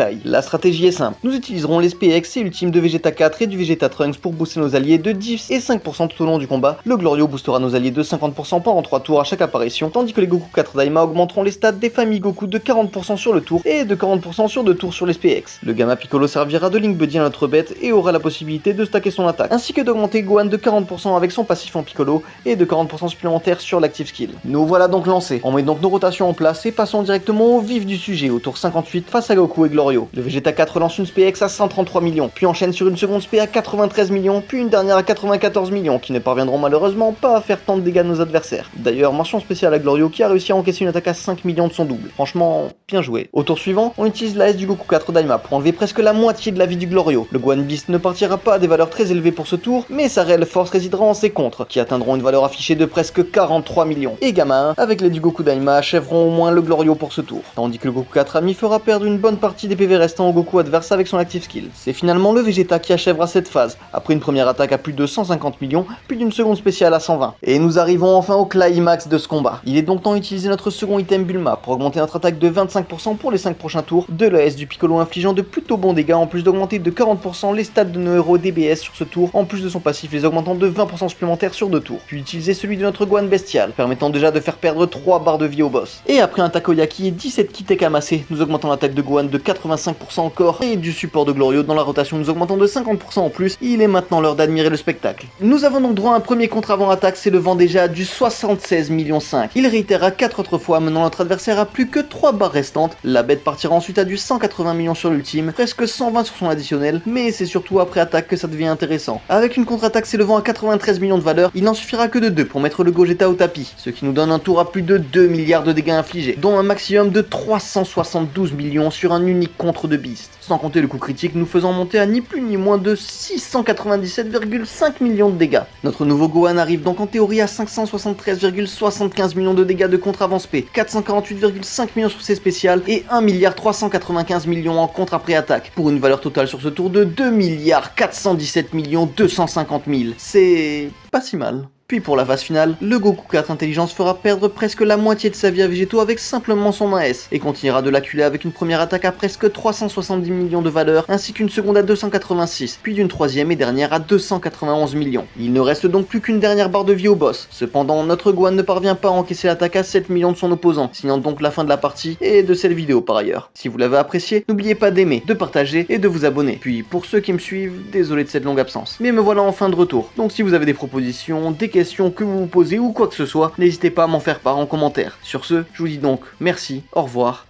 Sky. La stratégie est simple, nous utiliserons les SPX et Ultime de Vegeta 4 et du Vegeta Trunks pour booster nos alliés de 10 et 5% tout au long du combat. Le Glorio boostera nos alliés de 50% pendant 3 tours à chaque apparition, tandis que les Goku 4 Daima augmenteront les stats des familles Goku de 40% sur le tour et de 40% sur 2 tours sur les SPX. Le Gamma Piccolo servira de Link Buddy à notre bête et aura la possibilité de stacker son attaque, ainsi que d'augmenter Gohan de 40% avec son passif en Piccolo et de 40% supplémentaire sur l'active skill. Nous voilà donc lancés, on met donc nos rotations en place et passons directement au vif du sujet au tour 58 face à Goku et Glorio. Le Vegeta 4 lance une SPX à 133 millions, puis enchaîne sur une seconde SP à 93 millions, puis une dernière à 94 millions qui ne parviendront malheureusement pas à faire tant de dégâts à nos adversaires. D'ailleurs, mention spéciale à Glorio qui a réussi à encaisser une attaque à 5 millions de son double. Franchement, bien joué. Au tour suivant, on utilise la S du Goku 4 Daima pour enlever presque la moitié de la vie du Glorio. Le Gohan Beast ne partira pas à des valeurs très élevées pour ce tour, mais sa réelle force résidera en ses contres, qui atteindront une valeur affichée de presque 43 millions. Et Gamma 1, avec l'aide du Goku Daima, achèveront au moins le Glorio pour ce tour. Tandis que le Goku 4 Ami fera perdre une bonne partie des PV restants au Goku adverse avec son active skill. C'est finalement le Vegeta qui achèvera cette phase, après une première attaque à plus de 150 millions, puis d'une seconde spéciale à 120. Et nous arrivons enfin au climax de ce combat. Il est donc temps d'utiliser notre second item Bulma pour augmenter notre attaque de 25% pour les 5 prochains tours, de la S du Piccolo infligeant de plutôt bons dégâts en plus d'augmenter de 40% les stats de nos héros DBS sur ce tour, en plus de son passif les augmentant de 20% supplémentaires sur 2 tours. Puis utiliser celui de notre Gohan Bestial, permettant déjà de faire perdre 3 barres de vie au boss. Et après un Takoyaki et 17 Kitek amassés, nous augmentons l'attaque de Gohan de 85% encore, et du support de Glorio dans la rotation nous augmentons de 50% en plus. Il est maintenant l'heure d'admirer le spectacle. Nous avons donc droit à un premier contre avant attaque s'élevant déjà à du 76 millions 5. Il réitérera 4 autres fois, menant notre adversaire à plus que 3 barres restantes. La bête partira ensuite à du 180 millions sur l'ultime, presque 120 sur son additionnel, mais c'est surtout après attaque que ça devient intéressant. Avec une contre-attaque s'élevant à 93 millions de valeur, il n'en suffira que de 2 pour mettre le Gogeta au tapis, ce qui nous donne un tour à plus de 2 milliards de dégâts infligés, dont un maximum de 372 millions sur un unique contre de Beast. Sans compter le coup critique nous faisant monter à ni plus ni moins de 697,5 millions de dégâts. Notre nouveau Gohan arrive donc en théorie à 573,75 millions de dégâts de contre-avance P, 448,5 millions sur ses spéciales et 1,395 millions en contre après attaque, pour une valeur totale sur ce tour de 2,417,250,000. C'est pas si mal. Puis pour la phase finale, le Goku 4 Intelligence fera perdre presque la moitié de sa vie à Végéto avec simplement son AS, et continuera de l'acculer avec une première attaque à presque 370 millions de valeur, ainsi qu'une seconde à 286, puis d'une troisième et dernière à 291 millions. Il ne reste donc plus qu'une dernière barre de vie au boss. Cependant, notre Gohan ne parvient pas à encaisser l'attaque à 7 millions de son opposant, signant donc la fin de la partie et de cette vidéo par ailleurs. Si vous l'avez apprécié, n'oubliez pas d'aimer, de partager et de vous abonner. Puis pour ceux qui me suivent, désolé de cette longue absence. Mais me voilà enfin de retour. Donc si vous avez des propositions, des questions que vous vous posez ou quoi que ce soit, n'hésitez pas à m'en faire part en commentaire. Sur ce, je vous dis donc merci, au revoir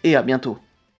et à bientôt.